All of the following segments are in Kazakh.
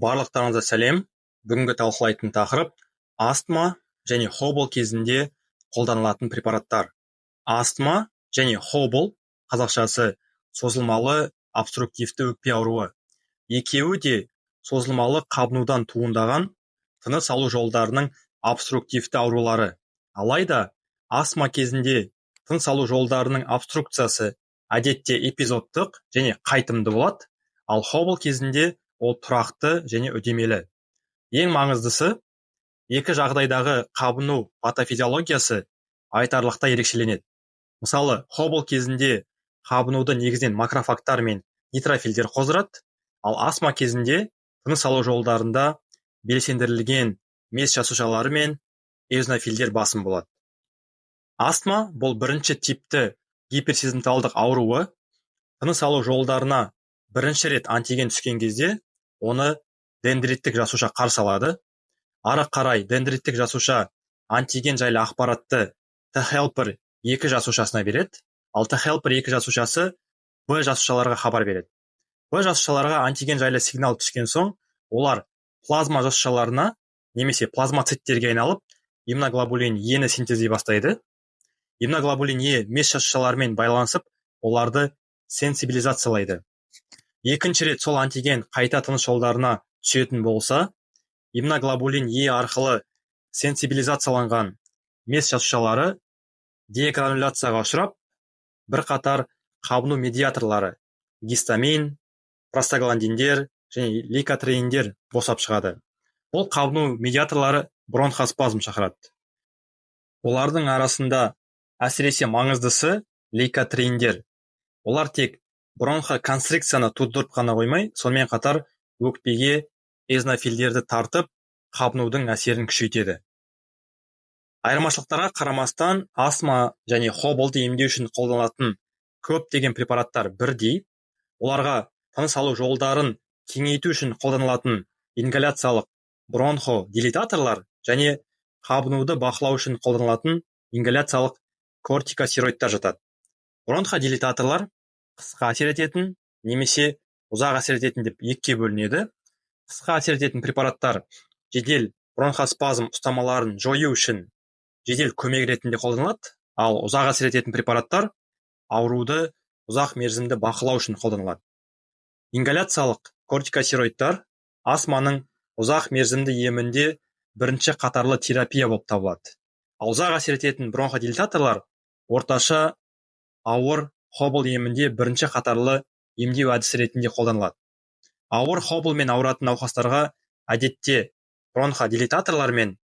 Барлықтарыңызға сәлем. Бүгінгі талқылайтын тақырып астма және хобл кезінде қолданылатын препараттар. Астма және хобл, қазақшасы созылмалы обструктивті өкпе ауруы. Екеуі де созылмалы қабынудан туындаған тыныс алу жолдарының обструктивті аурулары. Алайда, астма кезінде тыныс алу жолдарының обструкциясы әдетте эпизодтық және қайтымды болады, ал хобл кезінде ол тұрақты және үдемелі. Ең маңыздысы, екі жағдайдағы қабыну патофизиологиясы айтарлықтай ерекшеленеді. Мысалы, хобл кезінде қабынуды негізінен макрофагтар мен нейтрофильдер қоздырады, ал астма кезінде тыныс алу жолдарында белсендірілген мес жасушалары мен эозинофилдер басым болады. Астма бұл бірінші типті гиперсезімталдық ауруы. Тыныс алу жолдарына бірінші рет антиген түскен кезде оны дендриттік жасуша қарсы алады. Ары қарай дендриттік жасуша антиген жайлы ақпаратты T-helper 2 жасушасына береді, ал T-helper 2 жасушасы Б жасушаларға хабар береді. Б жасушаларға антиген жайлы сигнал түскен соң, олар плазма жасушаларына немесе плазмоциттерге айналып, иммуноглобулин Е-ні синтездей бастайды. Иммуноглобулин Е мес жасушаларымен байланысып, оларды сенсибилизациялайды. Екінші рет сол антиген қайта тыныс жолдарына түсетін болса, иммуноглобулин Е арқылы сенсибилизацияланған мес жасушалары дегрануляцияға ұшырап, бірқатар қабыну медиаторлары гистамин, простагландиндер және лейкотриендер босап шығады. Бұл қабыну медиаторлары бронхоспазм шақырады. Олардың арасында әсіресе маңыздысы лейкотриендер. Олар тек бронхоконстрикцияны тудырып қана қоймай, сонымен қатар өкпеге эозинофилдерді тартып, қабынудың әсерін күшейтеді. Айырмашылықтарға қарамастан, астма және хоблды емдеу үшін қолданылатын көптеген препараттар бірдей. Оларға тыныс алу жолдарын кеңейту үшін қолданылатын ингаляциялық бронходилататорлар және қабынуды бақылау үшін қолданылатын ингаляциялық кортикостероидтар жатады. Бронходилататорлар қысқа әсер ететін немесе ұзақ әсер ететін деп екіге бөлінеді. Қысқа әсер ететін препараттар жедел бронхоспазм ұстамаларын жою үшін жедел көмек ретінде қолданылады, ал ұзақ әсер ететін препараттар ауруды ұзақ мерзімді бақылау үшін қолданылады. Ингаляциялық кортикостероидтар астманың ұзақ мерзімді емінде бірінші қатарлы терапия болып табылады. Ал ұзақ әсер ететін бронходилататорлар орташа ауыр хобл емінде бірінші қатарлы емдеу әдісі ретінде қолданылады. Ауыр хоблмен ауыратын науқастарға әдетте бронходилататорлар мен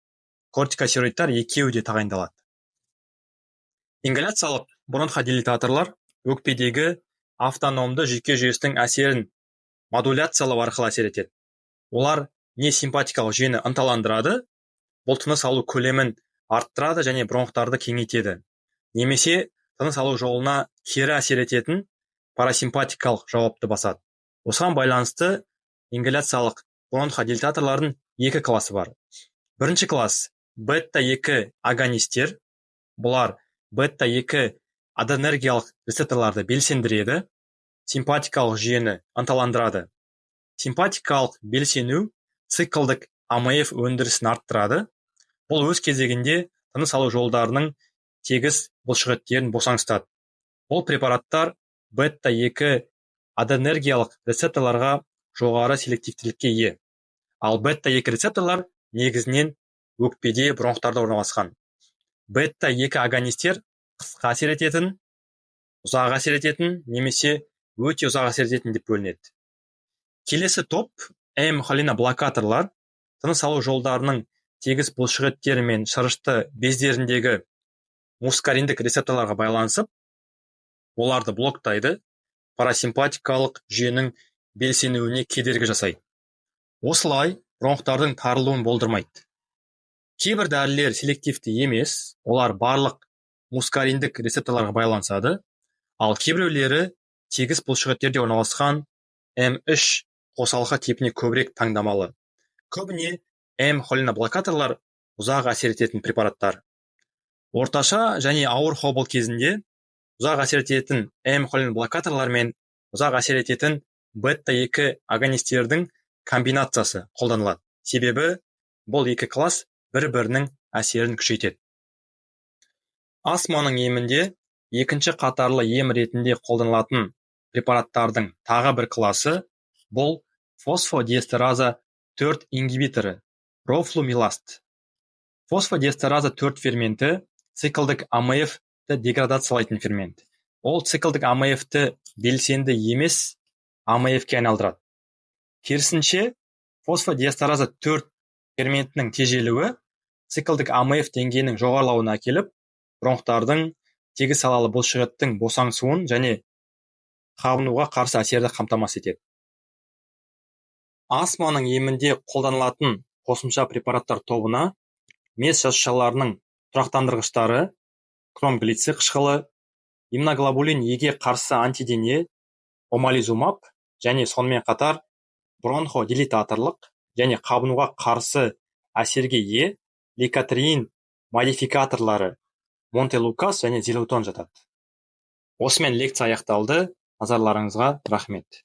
кортикостероидтар екеуі де тағайындалады. Ингаляциялық бронходилататорлар өкпедегі автономды жүйке жүйесінің әсерін модуляциялау арқылы әсер етеді. Олар не симпатикалық жүйені ынталандырады, бұл тыныс алу көлемін арттырады және бронхтарды кеңейтеді. Немесе тыныс алу жолына кері әсер ететін парасимпатикалық жауапты басады. Осыған байланысты ингаляциялық бронходилататорлардың екі класы бар. Бірінші класс бета-2 агонистер. Бұлар бета-2 аденергиялық рецепторларды белсендіреді, симпатикалық жүйені ынталандырады. Симпатикалық белсену циклдік АМФ өндірісін арттырады. Бұл өз кезегінде тыныс алу жолдарының тегіс бұлшықеттерін босаңсытады. Бұл препараттар бета-2 аденергиялық рецепторларға жоғары селективтілікке ие. Ал бета-2 рецепторлар негізінен өкпеде бронхтарда орналасқан. Бета-2 агонистер қысқа әсер ететін, ұзақ әсер ететін немесе өте ұзақ әсер ететін деп бөлінеді. Келесі топ М-холиноблокаторлар тыныс алу жолдарының тегіс бұлшықеттері мен шырышты бездеріндегі мускариндік рецепторларға байланысып, оларды блоктайды, парасимпатикалық жүйенің белсенуіне кедергі жасайды. Осылай бронхтардың тарылуын болдырмайды. Кейбір дәрілер селективті емес, олар барлық мускариндік рецепторларға байланысады, ал кейбіреулері тегіс бұлшықеттерде орналасқан М3 қосалқы типіне көбірек таңдамалы. Көбіне М-холиноблокаторлар ұзақ әсер ететін препараттар. Орташа және ауыр хобл кезінде ұзақ әсер ететін М-холиноблокаторлар мен ұзақ әсер ететін бета-2 агонистердің комбинациясы қолданылады. Себебі бұл екі класс бір-бірінің әсерін күшейтеді. Астманың емінде екінші қатарлы ем ретінде қолданылатын препараттардың тағы бір класы бұл фосфодиэстераза 4 ингибиторы рофлумиласт. Фосфодиэстераза 4 ферменті циклдік АМФ-ті деградациялайтын фермент. Ол циклдік АМФ-ті белсенді емес АМФ-ке айналдырады. Керісінше, фосфодиэстераза 4 ферментінің тежелуі циклдік АМФ деңгейінің жоғарылауына әкеліп, бронхтардың тегіс салалы бұлшықеттің босаңсуын және қабынуға қарсы әсерді қамтамасыз етеді. Астманың емінде қолданылатын қосымша препараттар тобына мес жасушаларының тұрақтандырғыштары, кромглицин қышқылы, иммуноглобулин Е-ге қарсы антидене, омализумаб және сонымен қатар бронходилататорлық және қабынуға қарсы әсерге ие лейкотриин модификаторлары монтелукас және зилотон жатады. Осымен лекция аяқталды. Назарларыңызға рахмет.